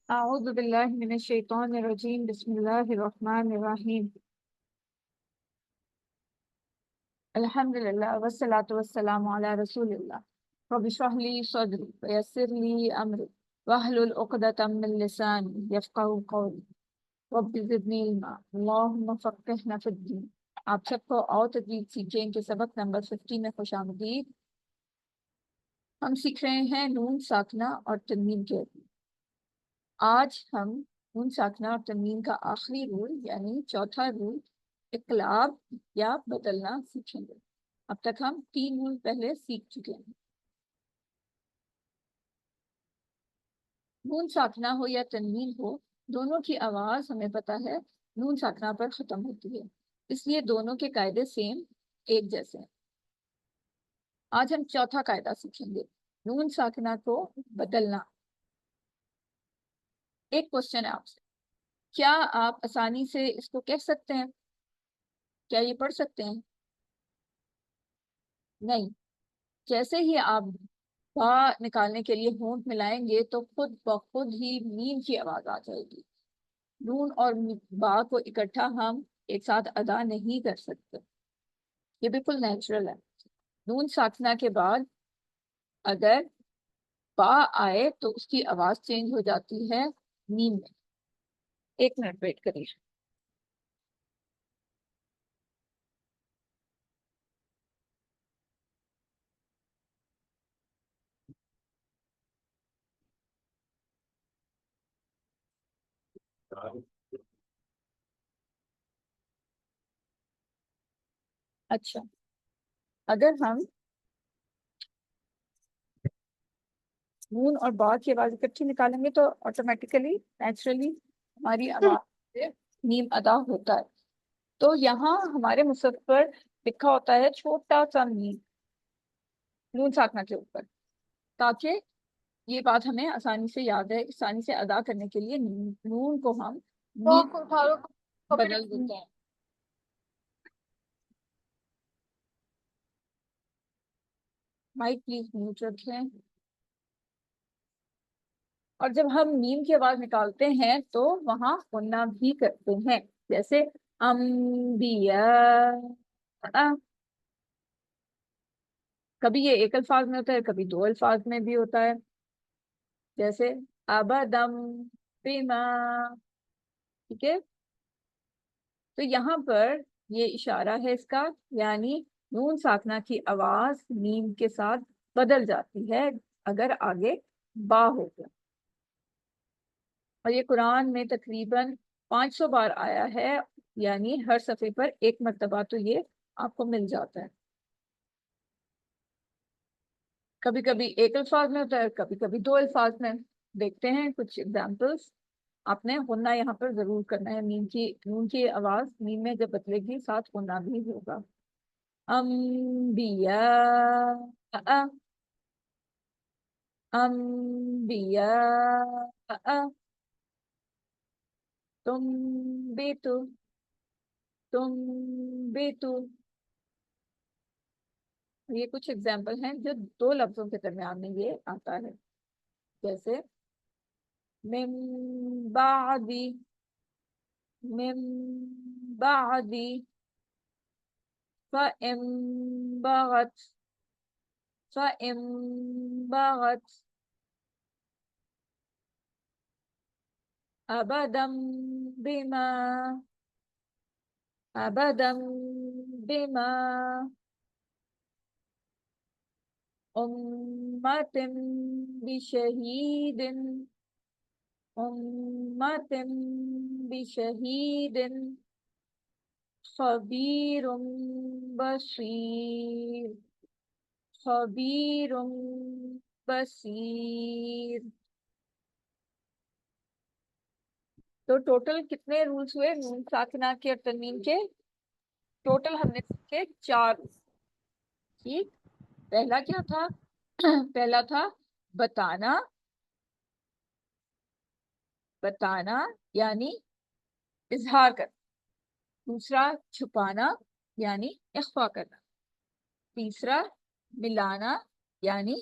أعوذ بالله من الشيطان الرجيم بسم الله الرحمن الرحيم الحمد لله والصلاة والسلام على رسول الله رب اشرح لي صدري ويسر لي أمري واحلل عقدة من لساني يفقهوا قولي رب زدني علما اللهم فقهنا في الدين. آپ سب کو اور تجوید سیکھیں کے سبق نمبر 50 میں خوش آمدید. ہم سیکھ رہے ہیں نون ساکنہ اور تنوین کے. آج ہم نون ساکنہ اور تنوین کا آخری رول یعنی چوتھا رول اقلاب یا بدلنا سیکھیں گے. اب تک ہم 3 رول پہلے سیکھ چکے ہیں. نون ساکنہ ہو یا تنوین ہو، دونوں کی آواز ہمیں پتہ ہے نون ساکنہ پر ختم ہوتی ہے، اس لیے دونوں کے قاعدے سیم ایک جیسے ہیں. آج ہم چوتھا قاعدہ سیکھیں گے، نون ساکنہ کو بدلنا. ایک کوشچن ہے آپ سے، کیا آپ آسانی سے اس کو کہہ سکتے ہیں؟ کیا یہ پڑھ سکتے ہیں؟ نہیں. جیسے ہی آپ با نکالنے کے لیے ہونٹ ملائیں گے تو خود بخود ہی میم کی آواز آ جائے گی. نون اور با کو اکٹھا ہم ایک ساتھ ادا نہیں کر سکتے، یہ بالکل نیچرل ہے. نون ساکنہ کے بعد اگر با آئے تو اس کی آواز چینج ہو جاتی ہے میم میں. 1 منٹ ویٹ کریے. اچھا، اگر ہم نون اور با کی آواز اکٹھی نکالیں گے تو آٹومیٹیکلی نیچرلی ہماری آواز سے نیم ادا ہوتا ہے. تو یہاں ہمارے مصحف پر لکھا ہوتا ہے چھوٹا سا میم نون ساکنہ کے اوپر، تاکہ یہ بات ہمیں آسانی سے یاد ہے. آسانی سے ادا کرنے کے لیے نون کو ہم میم بدل دیتے ہیں. مائک پلیز میوٹ رکھیں. اور جب ہم میم کی آواز نکالتے ہیں تو وہاں غنہ بھی کرتے ہیں، جیسے انبیاء. کبھی یہ ایک الفاظ میں ہوتا ہے، کبھی 2 الفاظ میں بھی ہوتا ہے، جیسے ابدم بما. ٹھیک ہے، تو یہاں پر یہ اشارہ ہے اس کا، یعنی نون ساکنہ کی آواز میم کے ساتھ بدل جاتی ہے اگر آگے با ہو گیا. اور یہ قرآن میں تقریباً 500 بار آیا ہے، یعنی ہر صفحے پر 1 مرتبہ تو یہ آپ کو مل جاتا ہے. کبھی کبھی 1 الفاظ میں ہوتا ہے، کبھی کبھی 2 الفاظ میں. دیکھتے ہیں کچھ ایگزامپلس. آپ نے غنہ یہاں پر ضرور کرنا ہے. نون کی آواز میم میں جب بدلے گی ساتھ غنہ بھی ہوگا. انبیاء انبیاء تم بھی تو. یہ کچھ ایگزامپل ہیں جو 2 لفظوں کے درمیان میں یہ آتا ہے، جیسے من بعدی، من بعدی، فَإِن بَغَتْ، فَإِن بَغَتْ، أَبَدًا بِمَا، أَبَدًا بِمَا، أُمَّةٍ بِشَهِيدٍ، أُمَّةٍ بِشَهِيدٍ، خبیر بصیر، خبیر بصیر. تو ٹوٹل کتنے رولز ہوئے نون ساکنہ کے اور تنوین کے؟ ٹوٹل ہم نے سیکھے 4. ٹھیک، پہلا کیا تھا؟ پہلا تھا بتانا، بتانا یعنی اظہار کرنا. دوسرا چھپانا یعنی اخفا کرنا. تیسرا ملانا یعنی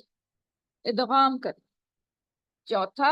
ادغام کرنا. چوتھا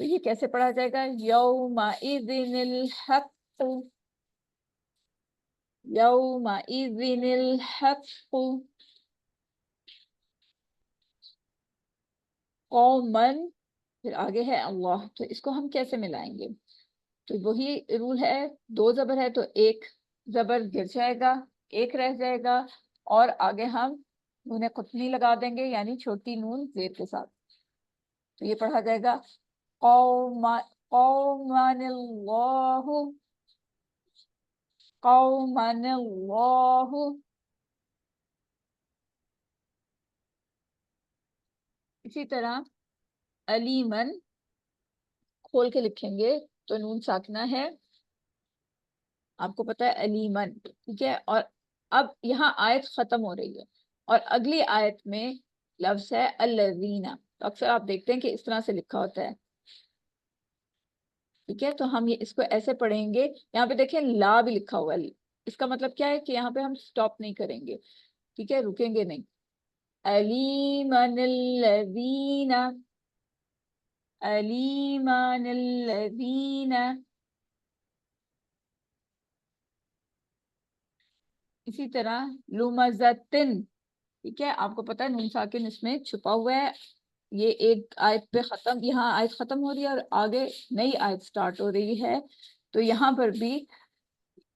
تو یہ کیسے پڑھا جائے گا؟ یومئذ الحق، یومئذ الحق، قومن، پھر آگے ہے اللہ، تو اس کو ہم کیسے ملائیں گے؟ تو وہی رول ہے، دو زبر ہے تو ایک زبر گر جائے گا، ایک رہ جائے گا، اور آگے ہم نون قطنی لگا دیں گے، یعنی چھوٹی نون زیر کے ساتھ. تو یہ پڑھا جائے گا قومن اللہ، قومن اللہ. اسی طرح علیمن کھول کے لکھیں گے تو نون ساکنہ ہے، آپ کو پتا ہے علیمن، ٹھیک ہے. اور اب یہاں آیت ختم ہو رہی ہے اور اگلی آیت میں لفظ ہے الذین، تو اکثر آپ دیکھتے ہیں کہ اس طرح سے لکھا ہوتا ہے، ٹھیک ہے. تو ہم اس کو ایسے پڑھیں گے. یہاں پہ دیکھیں لا بھی لکھا ہوا ہے، اس کا مطلب کیا ہے کہ یہاں پہ ہم سٹاپ نہیں کریں گے، ٹھیک ہے، رکیں گے نہیں. علیمن الذین، علیمن الذین. اسی طرح لمزتن، ٹھیک ہے، آپ کو پتا ہے نون ساکن اس میں چھپا ہوا ہے. یہ ایک آیت پہ ختم، یہاں آیت ختم ہو رہی ہے اور آگے نئی آیت سٹارٹ ہو رہی ہے، تو یہاں پر بھی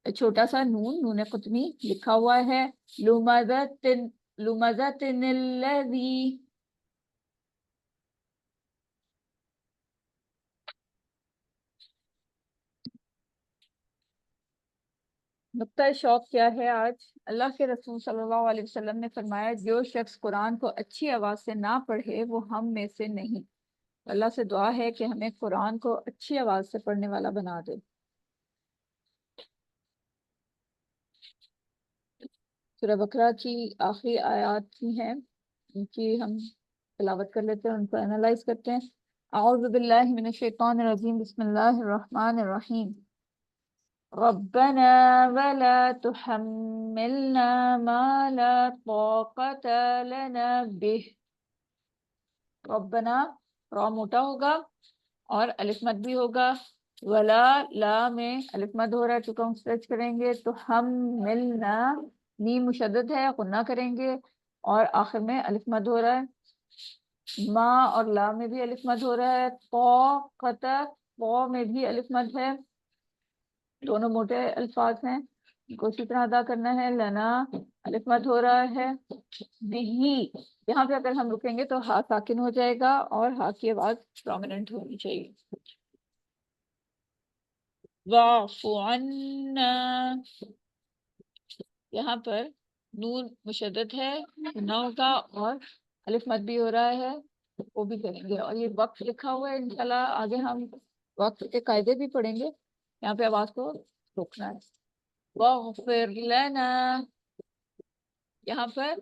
چھوٹا سا نون، نون قطنی لکھا ہوا ہے. لمزتن، لمزتن الذی. نقطہ شوق کیا ہے آج؟ اللہ کے رسول صلی اللہ علیہ وسلم نے فرمایا جو شخص قرآن کو اچھی آواز سے نہ پڑھے وہ ہم میں سے نہیں. اللہ سے دعا ہے کہ ہمیں قرآن کو اچھی آواز سے پڑھنے والا بنا دے. سورہ بقرہ کی آخری آیات کی ہیں، ان کی ہم تلاوت کر لیتے ہیں، ان کو انالائز کرتے ہیں. اعوذ باللہ من الشیطان الرجیم، بسم اللہ الرحمن الرحیم. ربنا ولا تحملنا ما لا طاقة لنا به. ربنا، را موٹا ہوگا اور الف مد بھی ہوگا. ولا، لا میں الف مد ہو رہا ہے، چونکہ ہم اسٹریچ کریں گے. تو ہم ملنا، نیم مشدد ہے، غنہ کریں گے اور آخر میں الف مد ہو رہا ہے. ما اور لا میں بھی الف مد ہو رہا ہے. طاقت، طا میں بھی الف مد ہے، دونوں موٹے الفاظ ہیں، ان کو اسی طرح ادا کرنا ہے. لنا الف مد ہو رہا ہے. بھی، یہاں پہ اگر ہم رکیں گے تو ہا ساکن ہو جائے گا اور ہا کی آواز پرومیننٹ ہونی چاہیے. واعف عنا، یہاں پر نون مشدد ہے، نہ ہوگا اور الف مد بھی ہو رہا ہے، وہ بھی کریں گے. اور یہ وقت لکھا ہوا ہے، انشاءاللہ آگے ہم وقت کے قاعدے بھی پڑھیں گے. یہاں پہ آواز کو روکنا ہے. واغفر لنا، یہاں پر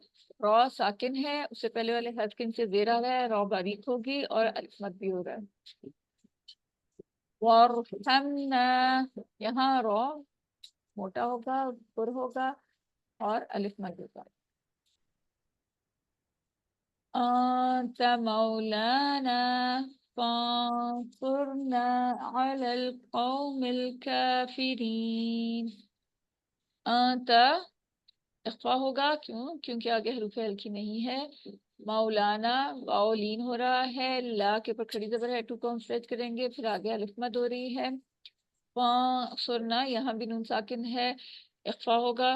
را ساکن ہے، اس سے پہلے والے حرف کے نیچے زیر آ رہا ہے، را باریک ہوگی اور الف مد بھی ہو رہا ہے. وارحمنا، یہاں را موٹا ہوگا، پر ہوگا اور الف مد ہوگا. انت مولانا فانصرنا على القوم الكافرين. انت اخفا ہوگا، کیونکہ آگے حروف ہلکی نہیں ہے. مولانا، واو لین ہو رہا ہے، لا کے اوپر کھڑی زبر ہے، ٹو کو ہم اسٹریچ کریں گے، پھر آگے الف مد ہو رہی ہے. فانصرنا، یہاں بھی نون ساکن ہے، اخفا ہوگا،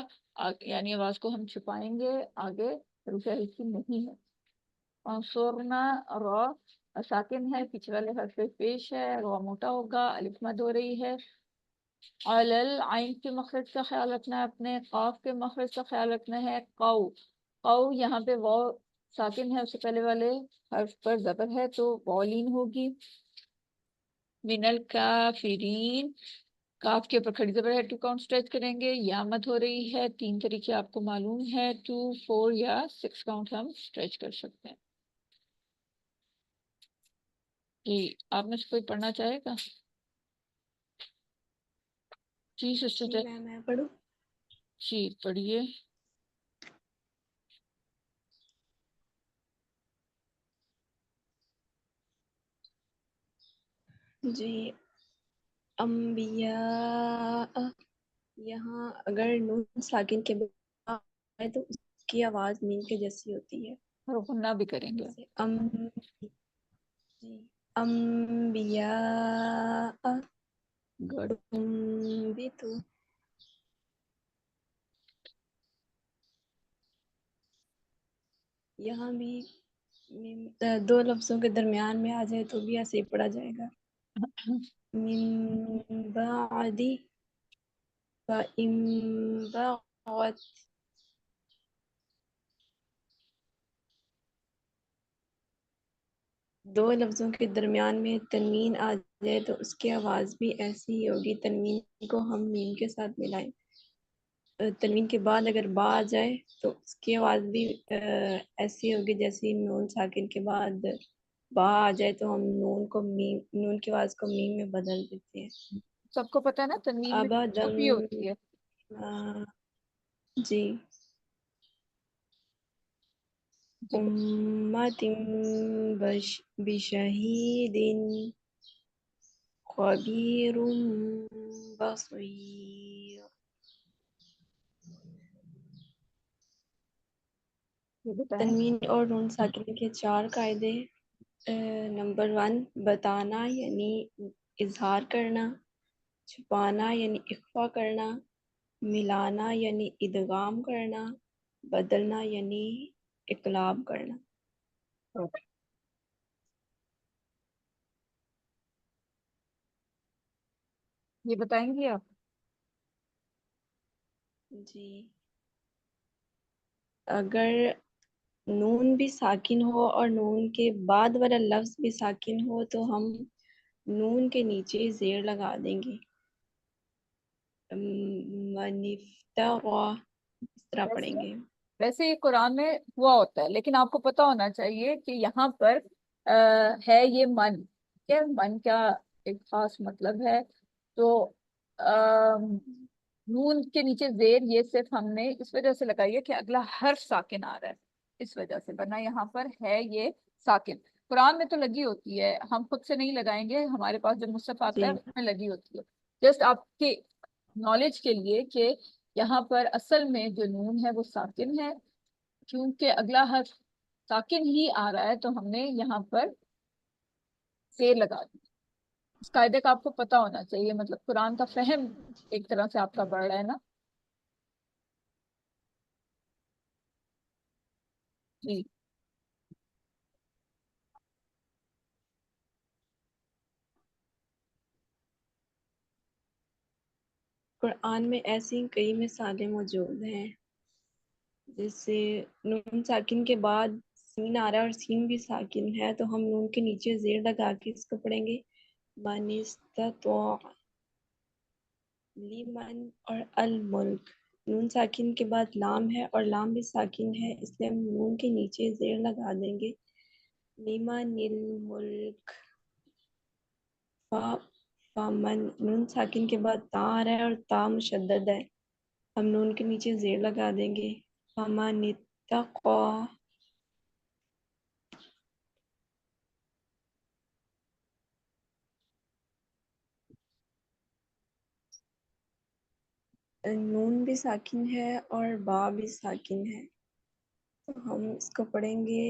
یعنی آواز کو ہم چھپائیں گے، آگے حروف ہلکی نہیں ہے. فانصرنا، را ساکن ہے، پیچھے والے حرف پیش ہے، را موٹا ہوگا، الف مد ہو رہی ہے. علل، عین کے مخرج کا خیال رکھنا ہے اپنے، قاف کے مخرج کا خیال رکھنا ہے. قو، قو یہاں پہ واو ساکن ہے، اس سے پہلے والے حرف پر زبر ہے تو واو لین ہوگی. من الکافرین، کاف کے اوپر کھڑی زبر ہے، ٹو کاؤنٹ اسٹریچ کریں گے، یا مد ہو رہی ہے. 3 طریقے آپ کو معلوم ہے، 2، 4 یا 6 کاؤنٹ ہم اسٹریچ کر سکتے ہیں. جی آپ میں سے کوئی پڑھنا چاہے گا؟ جی سسٹر، میں پڑھوں؟ جی پڑھیے. جی انبیاء، یہاں اگر نون ساکن کے بعد آئے تو اس کی آواز میم کے جیسی ہوتی ہے، اور غنہ بھی کریں گے. جیسے جی انبیاء گڈ. بھی تو یہاں بھی دو لفظوں کے درمیان میں آ جائے تو بھی ایسے ہی پڑھا جائے گا. من بعد فإن بغت، دو لفظوں کے درمیان میں تنوین آ جائے تو اس کی آواز بھی ایسی ہی ہوگی. تنوین کو ہم میم کے ساتھ ملائیں، تنوین کے بعد اگر با آ جائے تو اس کی آواز بھی ایسی ہوگی جیسے نون ساکن کے بعد با آ جائے تو ہم نون کی آواز کو میم میں بدل دیتے ہیں. سب کو پتہ ہے نا تنوین میں ابدم چھپی ہوتی ہے. جی جی امت بشہید خبیر بصیر. یہ بتائیں. تنوین اور نون ساکن کے چار قاعدے. نمبر 1، بتانا یعنی اظہار کرنا، چھپانا یعنی اخفا کرنا، ملانا یعنی ادغام کرنا، بدلنا یعنی اقلاب کرنا. یہ بتائیں گی آپ. جی اگر نون بھی ساکن ہو اور نون کے بعد والا لفظ بھی ساکن ہو تو ہم نون کے نیچے زیر لگا دیں گے. منفترا اس طرح پڑھیں گے. ویسے یہ قرآن میں ہوا ہوتا ہے، لیکن آپ کو پتا ہونا چاہیے کہ یہاں پر ہے یہ من. کیا من کا ایک خاص مطلب ہے. تو نون کے نیچے زیر یہ صرف ہم نے اس وجہ سے لگائی ہے کہ اگلا حرف ساکن آ رہا ہے، اس وجہ سے. ورنہ یہاں پر ہے یہ ساکن. قرآن میں تو لگی ہوتی ہے، ہم خود سے نہیں لگائیں گے، ہمارے پاس جو مصحف آتا ہے جی اس میں لگی ہوتی ہے. جسٹ آپ کے نالج کے لیے کہ یہاں پر اصل میں جو نون ہے وہ ساکن ہے، کیونکہ اگلا حرف ساکن ہی آ رہا ہے تو ہم نے یہاں پر زیر لگا دی. اس قاعدے کا آپ کو پتا ہونا چاہیے، مطلب قرآن کا فہم ایک طرح سے آپ کا بڑھ رہا ہے نا. جی قرآن میں ایسی کئی مثالیں موجود ہیں، جیسے نون ساکن کے بعد سین آ رہا ہے اور سین بھی ساکن ہے تو ہم نون کے نیچے زیر لگا کے اس کو پڑھیں گے. من استطاع، لیمن اور الملک. نون ساکن کے بعد لام ہے اور لام بھی ساکن ہے، اس لیے ہم نون کے نیچے زیر لگا دیں گے. لیمن الملک. فمن، نون ساکن کے بعد تا آ رہا ہے اور تا مشدد ہے، ہم نون کے نیچے زیر لگا دیں گے. فمن اتقا. نون بھی ساکن ہے اور با بھی ساکن ہے تو ہم اس کو پڑھیں گے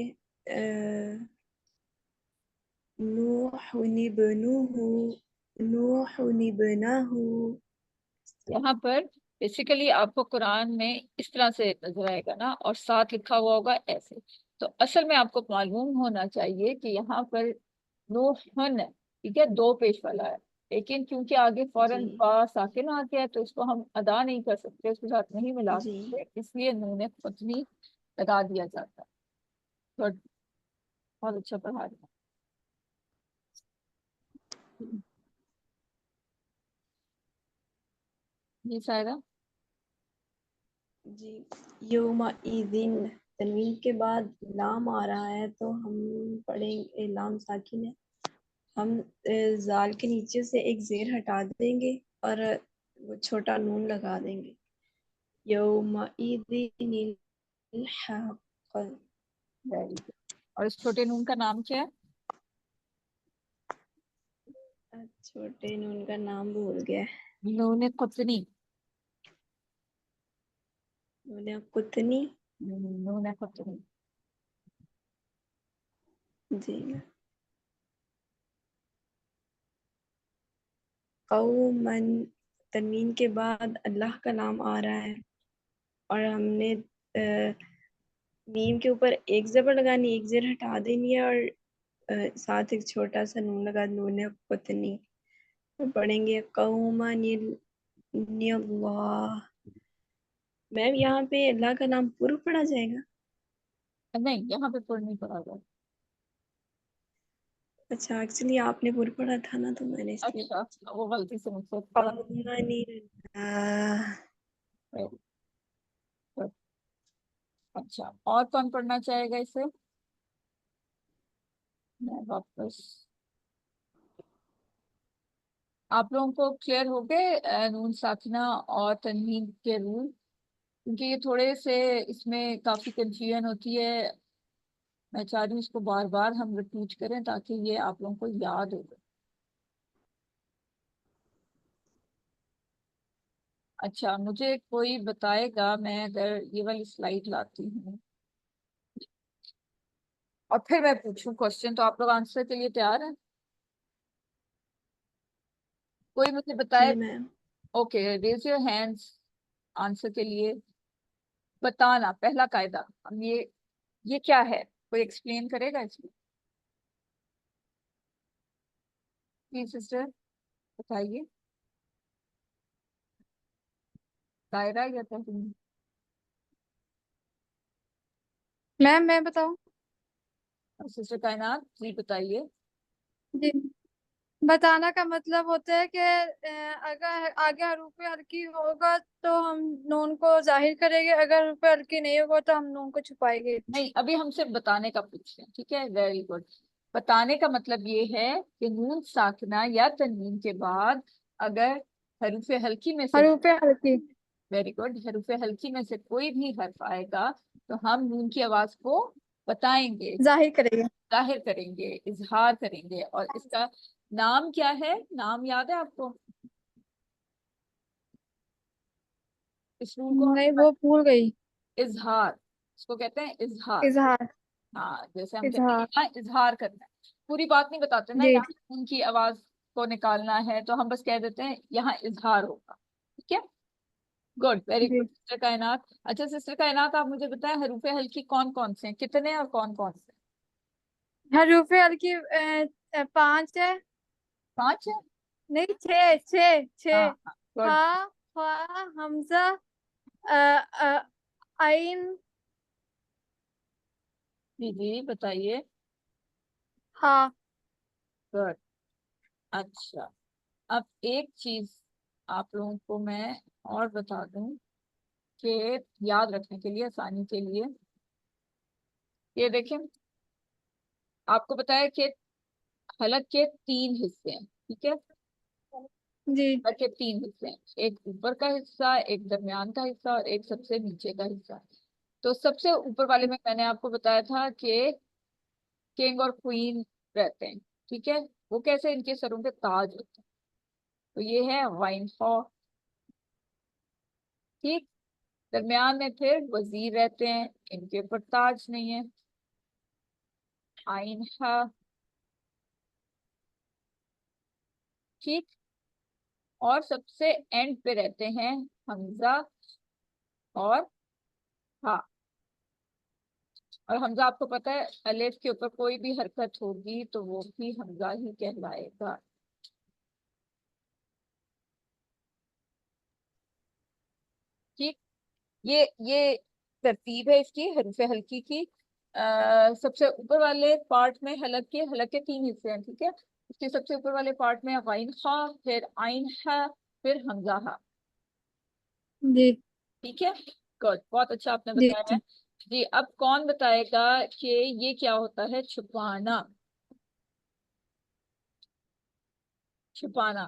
نوح ابنہ، نوح ابنہ. یہاں پر بیسیکلی آپ کو قرآن میں اس طرح سے نظر آئے گا نا، اور ساتھ لکھا ہوا ہوگا ایسے. تو اصل میں آپ کو معلوم ہونا چاہیے کہ یہاں پر نوحن، ٹھیک ہے، دو پیش والا ہے، لیکن کیونکہ آگے جی فوراً با ساکن آ گیا ہے تو اس کو ہم ادا نہیں کر سکتے، اس کے ساتھ نہیں ملا جی سکتے، اس لیے نون ختمی لگا دیا جاتا ہے. Good. بہت اچھا پڑھا رہے ہیں. جی سائرہ. جی یومئذ، تنوین کے بعد لام آ رہا ہے تو ہم پڑھیں گے، لام ساکن ہے، ہم زال کے نیچے سے ایک زیر ہٹا دیں گے اور وہ چھوٹا نون لگا دیں گے. یومئذ الحق. Very good. اور اس چھوٹے نون کا نام کیا ہے؟ چھوٹے نون کا نام بھول گیا ہے. نون قطنی. نون قطنی. نون قطنی. جی. قومن تنوین کے بعد اللہ کا نام آ رہا ہے اور ہم نے میم کے اوپر ایک زبر لگانی، ایک زیر ہٹا دینی ہے اور ساتھ ایک چھوٹا سا نون لگا، نون قطنی. پڑھیں گے قومن اللہ. میم یہاں پہ اللہ کا نام پورا پڑھا جائے گا؟ نہیں، یہاں پہ پر نہیں پڑھا گیا. اچھا، ایکچولی آپ نے پورا پڑھا تھا نا تو میں نے اس لیے اچھا، وہ غلطی سے مجھ سے پڑھا. قومن اللہ. اچھا، اور کون پڑھنا چاہے گا اسے؟ میں واپس. آپ لوگوں کو کلیئر ہو گئے نون ساکنہ اور تنوین کے رول؟ کیونکہ یہ تھوڑے سے اس میں کافی کنفیوژن ہوتی ہے. میں چاہ رہی ہوں اس کو بار بار ہم ریپیٹ کریں تاکہ یہ آپ لوگوں کو یاد ہو جائے. اچھا، مجھے کوئی بتائے گا، میں اگر یہ والی سلائیڈ لاتی ہوں اور پھر میں پوچھوں کوشچن، تو آپ لوگ آنسر کے لیے تیار ہیں؟ کوئی مجھے بتائے. جی ma'am. Okay, raise your hands answer کے لیے. بتانا پہلا قاعدہ. ہم یہ کیا ہے؟ کوئی ایکسپلین کرے گا اس میں؟ پلیز سسٹر بتائیے. دائرہ یا تنوین؟ میم میں بتاؤں؟ سسٹر کائنات جی بتائیے. جی، بتانا کا مطلب ہوتا ہے کہ اگر آگے حروف ہلکی ہوگا تو ہم نون کو ظاہر کریں گے، اگر حروف ہلکی نہیں ہوگا تو ہم نون کو چھپائیں گے. نہیں، ابھی ہم صرف بتانے کا پوچھ رہے ہیں. ٹھیک ہے، ویری گڈ. بتانے کا مطلب یہ ہے کہ نون ساکنہ یا تنوین کے بعد اگر حروف ہلکی میں سے حروف ہلکی. ویری گڈ، حروف ہلکی میں سے کوئی بھی حرف آئے گا تو ہم نون کی آواز کو بتائیں گے، ظاہر کریں گے. ظاہر کریں گے، اظہار کریں گے. اور اس کا نام کیا ہے؟ نام یاد ہے آپ کو؟ اس رول کو نہیں، وہ بھول گئی. اظہار، اس کو کہتے ہیں اظہار. اظہار. ہاں، جیسے ہم کہتے ہیں اظہار. یہاں اظہار کرنا ہے، پوری بات نہیں بتاتے نا. جی. یہاں ان کی آواز کو نکالنا ہے تو ہم بس کہہ دیتے ہیں یہاں اظہار ہوگا. ٹھیک ہے، گڈ، ویری جی. گڈ سسٹر کائنات. اچھا سسٹر کائنات، آپ مجھے بتائیں حروف ہلکی کون کون سے ہیں، کتنے اور کون کون سے؟ حروف ہلکی 5 ہے. 5 ہے. نہیں، 6 6 ہاں 6. ہاں، گڈ. ہا، خا، حمزہ، عین. جی جی بتائیے. ہاں. گڈ. اچھا، اب ایک چیز آپ لوگوں کو میں اور بتا دوں کہ یاد رکھنے کے لیے، آسانی کے لیے. یہ دیکھیں، آپ کو بتایا کہ حلق کے 3 حصے ہیں. ٹھیک ہے، جی. حلق کے 3 حصے ہیں، ایک اوپر کا حصہ، ایک درمیان کا حصہ اور ایک سب سے نیچے کا حصہ. تو سب سے اوپر والے میں نے آپ کو بتایا تھا کہ کنگ اور کوئین رہتے ہیں. ٹھیک ہے، وہ کیسے؟ ان کے سروں پہ تاج ہوتے ہیں. تو یہ ہے وائن ہا. ٹھیک، درمیان میں پھر وزیر رہتے ہیں، ان کے اوپر تاج نہیں ہے. آئین ہا. ٹھیک، اور سب سے اینڈ پہ رہتے ہیں حمزہ اور ہا. اور حمزہ آپ کو پتا ہے الف کے اوپر کوئی بھی حرکت ہوگی تو وہ بھی حمزہ ہی کہلائے گا. ٹھیک، یہ ترتیب ہے اس کی حروف ہلکی کی. سب سے اوپر والے پارٹ میں حلق کے 3 حصے ہیں. ٹھیک ہے، اس کے سب سے اوپر والے پارٹ میں غین خا، پھر عین ہا، پھر حمزہ ہا. جی. ٹھیک ہے، گڈ، بہت اچھا آپ نے جی. بتایا ہے. جی، اب کون بتائے گا کہ یہ کیا ہوتا ہے؟ چھپانا. چھپانا.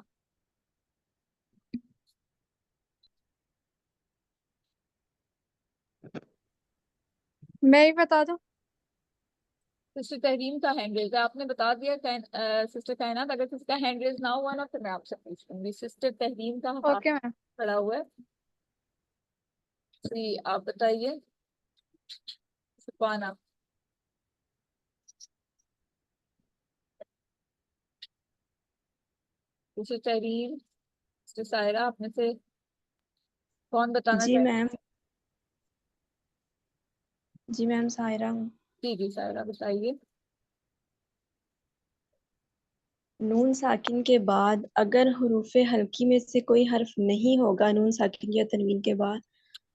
میں ہی بتا دوں. سسٹر تحریم کا ہینڈ ریز ہے، آپ نے بتا دیا سسٹر کائنات، اگر کسی کا ہینڈ ریز نہ ہوا نا تو میں آپ سے پوچھوں گی. سسٹر تحریم کا ہاتھ اوکے میم. کھڑا ہوا ہے. جی آپ بتائیے. سبحانہ. سسٹر تحریم، سسٹر سائرہ، آپ میں سے کون بتانا جی چاہیے؟ میم. جی میم سائرہ ہوں. جی جی سائرہ بتائیے. نون ساکن کے بعد اگر حروف ہلکی میں سے کوئی حرف نہیں ہوگا نون ساکن یا تنوین کے بعد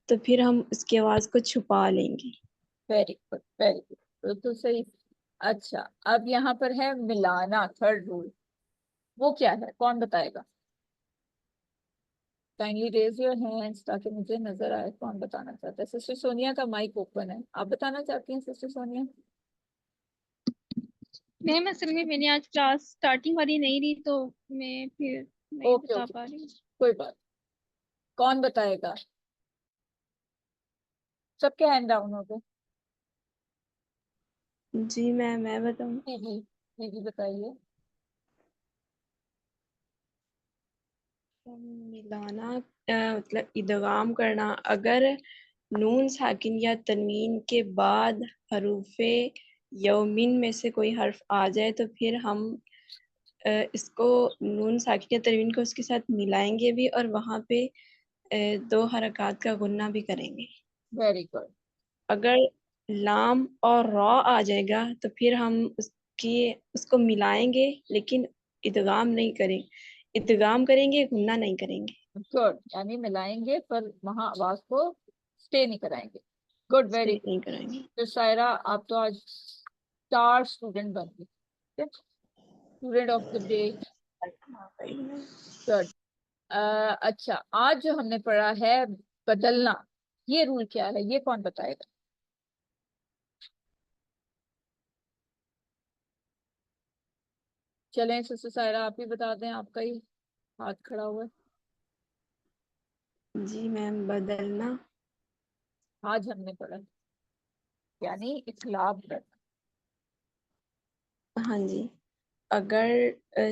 تو پھر ہم اس کی آواز کو چھپا لیں گے. ویری گڈ ویری گڈ، بالکل صحیح. اچھا اب یہاں پر ہے ملانا، تھرڈ رول. وہ کیا ہے، کون بتائے گا؟ کائنڈلی ریز یور ہینڈز تاکہ مجھے نظر آئے کون بتانا چاہتا ہے. سسٹر سونیا کا مائک اوپن ہے، آپ بتانا چاہتی ہیں سسٹر سونیا؟ میم اصل میں نے آج کلاس اسٹارٹنگ والی نہیں لی تو میں پھر نہیں اوکے بتا اوکے، پا رہی ہوں. کوئی بات. کون بتائے گا؟ سب کے ہینڈ ڈاؤن ہو گئے. جی میم میں بتاؤں. جی جی جی جی بتائیے. ملانا مطلب ادغام کرنا. اگر نون ساکن یا تنوین کے بعد حروف یومن میں سے کوئی حرف آ جائے تو پھر ہم اس کو نون ساکن یا تنوین کو اس کے ساتھ ملائیں گے بھی اور وہاں پہ 2 حرکات کا غنہ بھی کریں گے. Very good. اگر لام اور را آ جائے گا تو پھر ہم اس کو ملائیں گے لیکن ادغام نہیں کریں. ادغام کریں گے، غنہ نہیں کریں گے. گڈ، یعنی ملائیں گے پر وہاں آواز کو اسٹے نہیں کرائیں گے. گڈ ویری نہیں کریں گے. گڈ. سائرہ آپ تو آج 4 اسٹوڈنٹ بن گئی. Student of the day. Good. اچھا آج جو ہم نے پڑھا ہے بدلنا، یہ رول کیا ہے، یہ کون بتائے گا؟ چلیں سسٹر سائرہ آپ ہی بتا دیں، آپ کا ہی ہاتھ کھڑا ہوا ہے. جی میم بدلنا. آج ہم نے پڑھا یعنی اخلاف کرنا. ہاں جی. اگر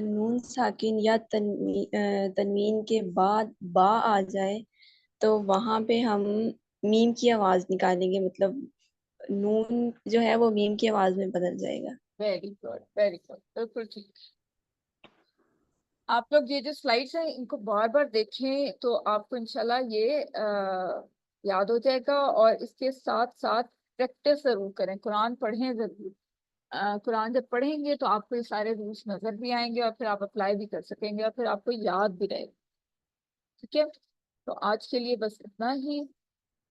نون ساکن یا تنوین کے بعد با آ جائے تو وہاں پہ ہم میم کی آواز نکالیں گے، مطلب نون جو ہے وہ میم کی آواز میں بدل جائے گا. ویری گڈ ویری گڈ، بالکل ٹھیک. آپ لوگ یہ جو سلائڈس ہیں ان کو بار بار دیکھیں تو آپ کو انشاءاللہ یہ یاد ہو جائے گا، اور اس کے ساتھ ساتھ پریکٹس ضرور کریں. قرآن پڑھیں ضرور. قرآن جب پڑھیں گے تو آپ کو یہ سارے رولس نظر بھی آئیں گے اور پھر آپ اپلائی بھی کر سکیں گے اور پھر آپ کو یاد بھی رہے گا. ٹھیک ہے، تو آج کے لیے بس اتنا ہی.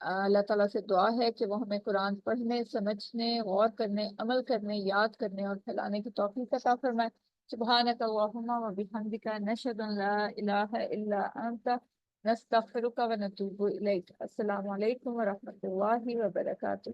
اللہ تعالیٰ سے دعا ہے کہ وہ ہمیں قرآن پڑھنے، سمجھنے، غور کرنے، عمل کرنے، یاد کرنے اور پھیلانے کی توفیق عطا فرمائے. سبحانک اللہم و بحمدک، نشہد ان لا الہ الا انت، نستغفرک و نتوب الیک. السلام علیکم و رحمۃ اللہ وبرکاتہ.